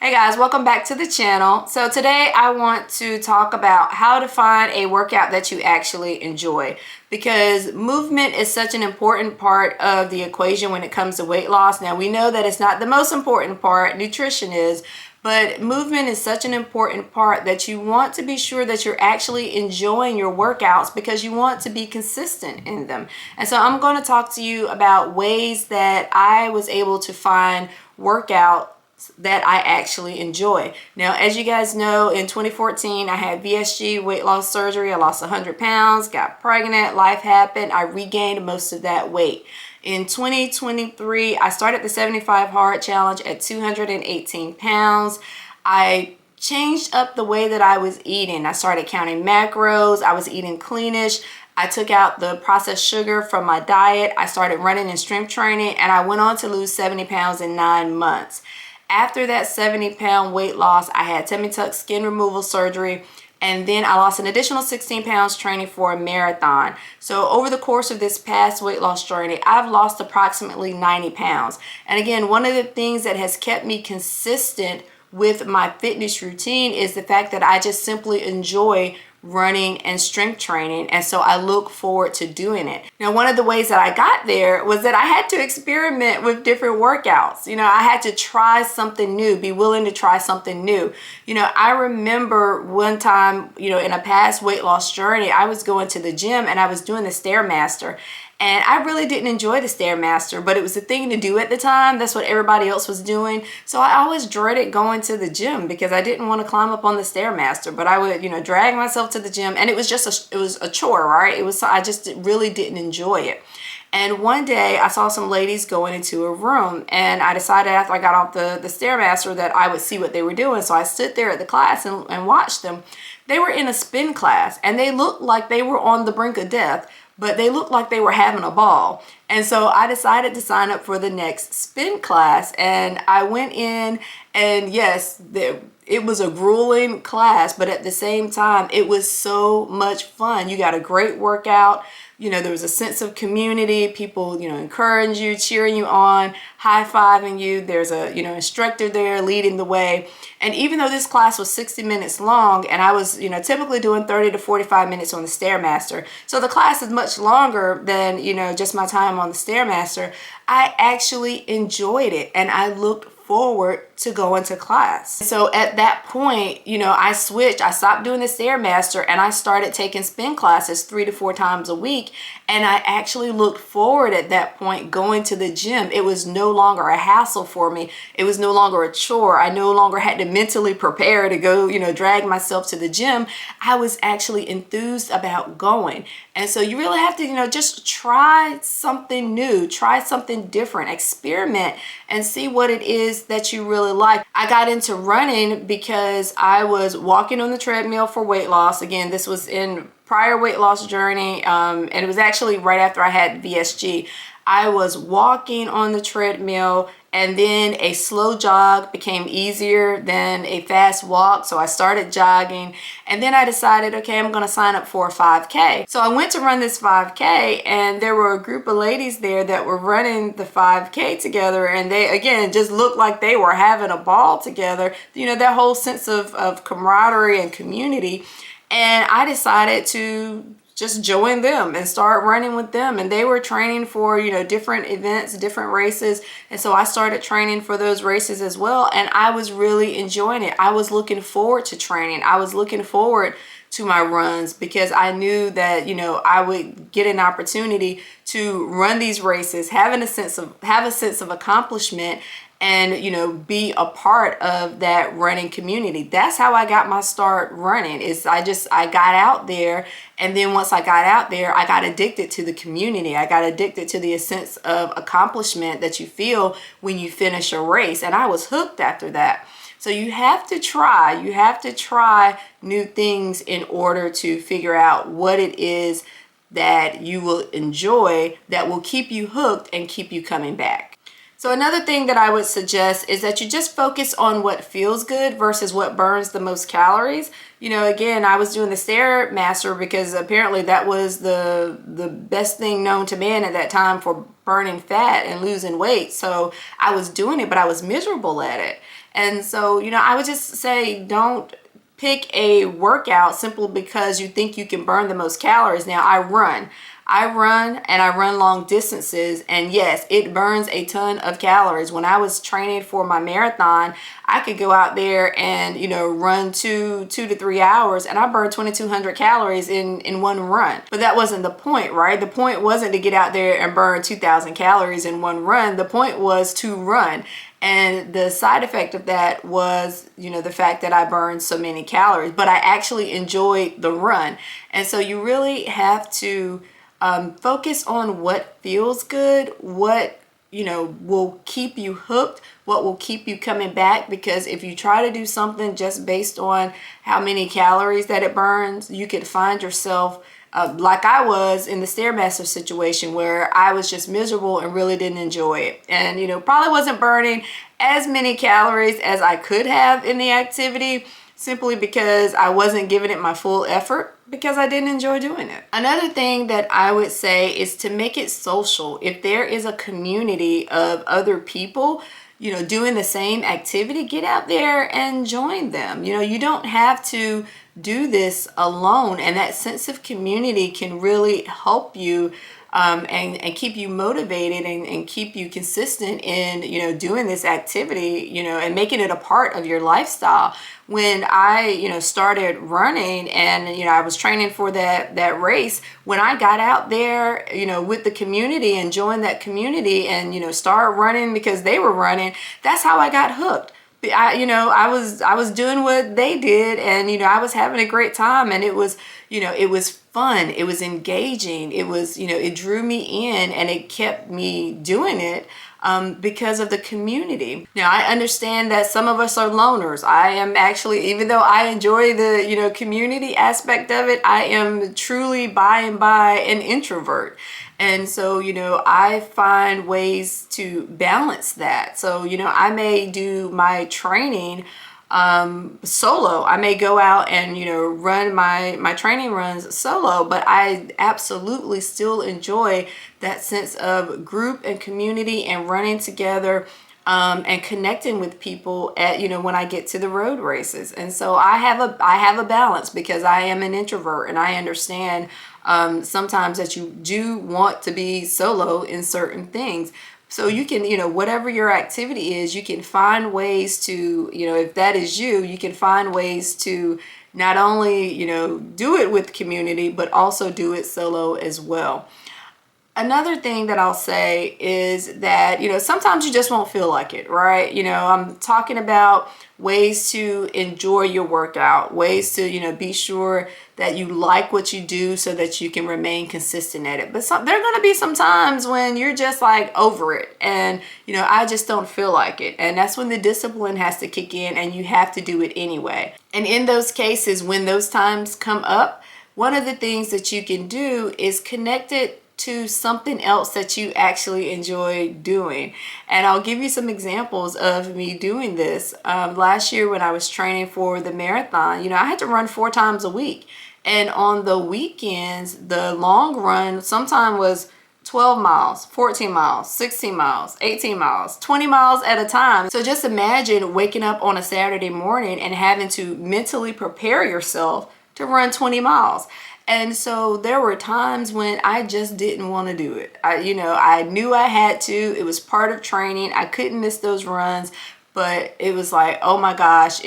Hey guys, welcome back to the channel. So today I want to talk about how to find a workout that you actually enjoy, because movement is such an important part of the equation when it comes to weight loss. Now we know that it's not the most important part, nutrition is, but movement is such an important part that you want to be sure that you're actually enjoying your workouts because you want to be consistent in them. And so I'm going to talk to you about ways that I was able to find workout that I actually enjoy. Now, as you guys know, in 2014, I had VSG, weight loss surgery. I lost 100 pounds, got pregnant, life happened. I regained most of that weight. In 2023, I started the 75 Hard Challenge at 218 pounds. I changed up the way that I was eating. I started counting macros. I was eating cleanish. I took out the processed sugar from my diet. I started running and strength training, and I went on to lose 70 pounds in 9 months. After that 70-pound weight loss, I had tummy tuck skin removal surgery, and then I lost an additional 16 pounds training for a marathon. So over the course of this past weight loss journey, I've lost approximately 90 pounds. And again, one of the things that has kept me consistent with my fitness routine is the fact that I just simply enjoy running and strength training, and so I look forward to doing it. Now, one of the ways that I got there was that I had to experiment with different workouts. I had to try something new, be willing to try something new. I remember one time, in a past weight loss journey, I was going to the gym and I was doing the Stairmaster. And I really didn't enjoy the Stairmaster, but it was the thing to do at the time. That's what everybody else was doing. So I always dreaded going to the gym because I didn't want to climb up on the Stairmaster. But I would, drag myself to the gym, and it was just it was a chore, right? I just really didn't enjoy it. And one day I saw some ladies going into a room, and I decided after I got off the Stairmaster that I would see what they were doing. So I stood there at the class and watched them. They were in a spin class, and they looked like they were on the brink of death, but they looked like they were having a ball. And so I decided to sign up for the next spin class, and I went in, and yes, it was a grueling class, but at the same time, it was so much fun. You got a great workout. There was a sense of community, people, encouraging you, cheering you on, high-fiving you. There's a, instructor there leading the way. And even though this class was 60 minutes long, and I was, typically doing 30 to 45 minutes on the Stairmaster, so the class is much longer than, just my time on the Stairmaster, I actually enjoyed it, and I looked forward to going to class. So at that point, I switched. I stopped doing the Stairmaster and I started taking spin classes 3 to 4 times a week. And I actually looked forward at that point going to the gym. It was no longer a hassle for me. It was no longer a chore. I no longer had to mentally prepare to go, drag myself to the gym. I was actually enthused about going. And so you really have to, just try something new, try something different, experiment and see what it is that you really like. I got into running because I was walking on the treadmill for weight loss. Again, this was in prior weight loss journey, and it was actually right after I had VSG. I was walking on the treadmill, and then a slow jog became easier than a fast walk. So I started jogging, and then I decided, okay, I'm going to sign up for a 5K. So I went to run this 5K, and there were a group of ladies there that were running the 5K together, and they, again, just looked like they were having a ball together. That whole sense of camaraderie and community. And I decided to just join them and start running with them. And they were training for, different events, different races. And so I started training for those races as well. And I was really enjoying it. I was looking forward to training. I was looking forward to my runs because I knew that, I would get an opportunity to run these races, have a sense of accomplishment, and be a part of that running community. That's how I got my start running. I got out there, and then once I got out there, I got addicted to the community. I got addicted to the sense of accomplishment that you feel when you finish a race, and I was hooked after that. So you have to try new things in order to figure out what it is that you will enjoy that will keep you hooked and keep you coming back. So another thing that I would suggest is that you just focus on what feels good versus what burns the most calories. Again, I was doing the Stairmaster because apparently that was the best thing known to man at that time for burning fat and losing weight. So I was doing it, but I was miserable at it. And so, I would just say don't pick a workout simply because you think you can burn the most calories. Now, I run and I run long distances, and yes, it burns a ton of calories. When I was training for my marathon, I could go out there and run 2 to 3 hours, and I burned 2,200 calories in one run. But that wasn't the point, right? The point wasn't to get out there and burn 2,000 calories in one run. The point was to run. And the side effect of that was, the fact that I burned so many calories, but I actually enjoyed the run. And so you really have to focus on what feels good, what will keep you hooked, what will keep you coming back. Because if you try to do something just based on how many calories that it burns, you could find yourself like I was in the Stairmaster situation, where I was just miserable and really didn't enjoy it, and probably wasn't burning as many calories as I could have in the activity, simply because I wasn't giving it my full effort, because I didn't enjoy doing it. Another thing that I would say is to make it social. If there is a community of other people doing the same activity, get out there and join them. You don't have to do this alone, and that sense of community can really help you and keep you motivated and keep you consistent in doing this activity and making it a part of your lifestyle. When I started running and I was training for that race, when I got out there with the community and joined that community and started running because they were running, that's how I got hooked. I was doing what they did, and I was having a great time, and it was fun, it was engaging, it was it drew me in, and it kept me doing it because of the community. Now, I understand that some of us are loners. I am actually, even though I enjoy the community aspect of it, I am truly by an introvert. And so, I find ways to balance that. So, I may do my training solo. I may go out and, run my training runs solo, but I absolutely still enjoy that sense of group and community and running together and connecting with people at when I get to the road races. And so I have a balance, because I am an introvert, and I understand sometimes that you do want to be solo in certain things. So you can, whatever your activity is, you can find ways to, if that is you, you can find ways to not only, do it with community, but also do it solo as well. Another thing that I'll say is that, sometimes you just won't feel like it, right? I'm talking about ways to enjoy your workout, ways to, be sure that you like what you do so that you can remain consistent at it. But there are going to be some times when you're just like over it, and, I just don't feel like it. And that's when the discipline has to kick in, and you have to do it anyway. And in those cases, when those times come up, one of the things that you can do is connect it to something else that you actually enjoy doing. And I'll give you some examples of me doing this. Last year when I was training for the marathon, I had to run 4 times a week. And on the weekends, the long run sometimes was 12 miles, 14 miles, 16 miles, 18 miles, 20 miles at a time. So just imagine waking up on a Saturday morning and having to mentally prepare yourself to run 20 miles. And so there were times when I just didn't want to do it. I knew I had to. It was part of training. I couldn't miss those runs, but it was like, oh my gosh,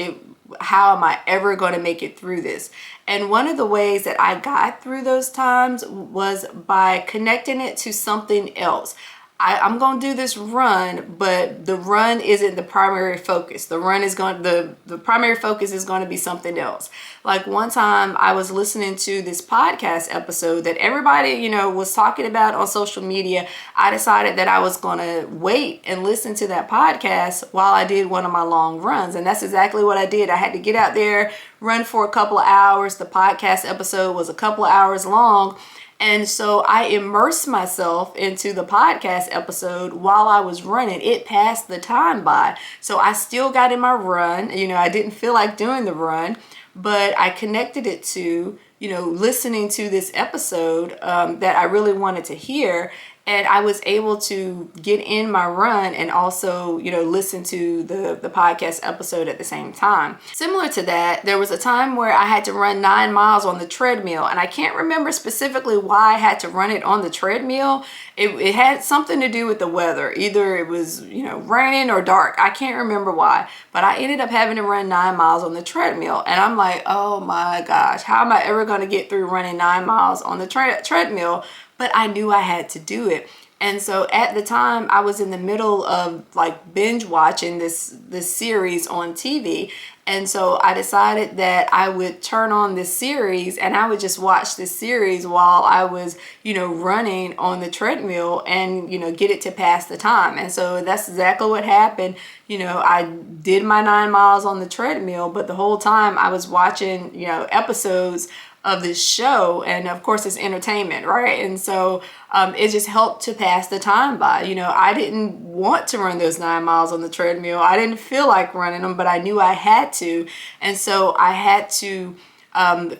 how am I ever going to make it through this? And one of the ways that I got through those times was by connecting it to something else. I'm going to do this run, but the run isn't the primary focus. The primary focus is going to be something else. Like one time I was listening to this podcast episode that everybody, was talking about on social media. I decided that I was going to wait and listen to that podcast while I did one of my long runs. And that's exactly what I did. I had to get out there, run for a couple of hours. The podcast episode was a couple of hours long. And so I immersed myself into the podcast episode while I was running. It passed the time by. So I still got in my run. I didn't feel like doing the run, but I connected it to, listening to this episode that I really wanted to hear. and I was able to get in my run and also, you know, listen to the podcast episode at the same time. Similar to that, there was a time where I had to run 9 miles on the treadmill, and I can't remember specifically why I had to run it on the treadmill. It had something to do with the weather. Either it was, you know, raining or dark. I can't remember why, but I ended up having to run 9 miles on the treadmill, and I'm like, oh my gosh, how am I ever going to get through running 9 miles on the treadmill? But I knew I had to do it. And so at the time, I was in the middle of like binge watching this series on TV. And so I decided that I would turn on this series and I would just watch this series while I was, you know, running on the treadmill and, you know, get it to pass the time. And so that's exactly what happened. You know, I did my 9 miles on the treadmill, but the whole time I was watching, you know, episodes of this show, and of course it's entertainment, right? And so it just helped to pass the time by. You know, I didn't want to run those 9 miles on the treadmill. I didn't feel like running them, but I knew I had to. And so I had to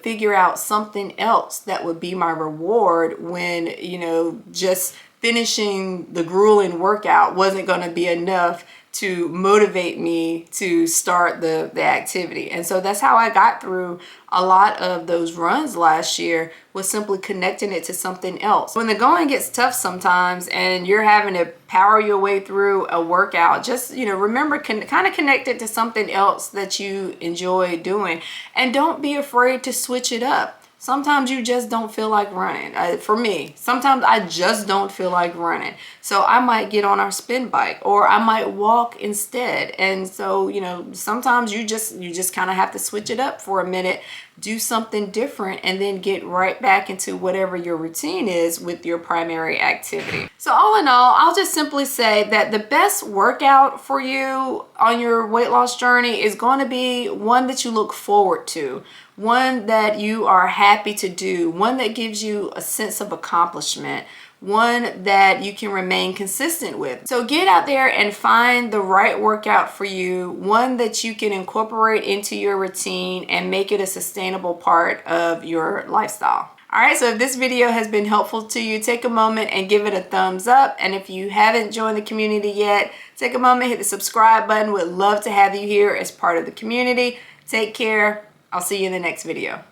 figure out something else that would be my reward when, you know, just finishing the grueling workout wasn't going to be enough to motivate me to start the activity. And so that's how I got through a lot of those runs last year, was simply connecting it to something else. When the going gets tough sometimes and you're having to power your way through a workout, just, you know, remember, kind of connect it to something else that you enjoy doing, and don't be afraid to switch it up. Sometimes you just don't feel like running. For me, sometimes I just don't feel like running. So I might get on our spin bike, or I might walk instead. And so, you know, sometimes you just kind of have to switch it up for a minute, do something different, and then get right back into whatever your routine is with your primary activity. So all in all, I'll just simply say that the best workout for you on your weight loss journey is going to be one that you look forward to, one that you are happy to do, one that gives you a sense of accomplishment, one that you can remain consistent with. So get out there and find the right workout for you, one that you can incorporate into your routine and make it a sustainable part of your lifestyle. All right, so if this video has been helpful to you, take a moment and give it a thumbs up. And if you haven't joined the community yet, take a moment, hit the subscribe button. We'd love to have you here as part of the community. Take care. I'll see you in the next video.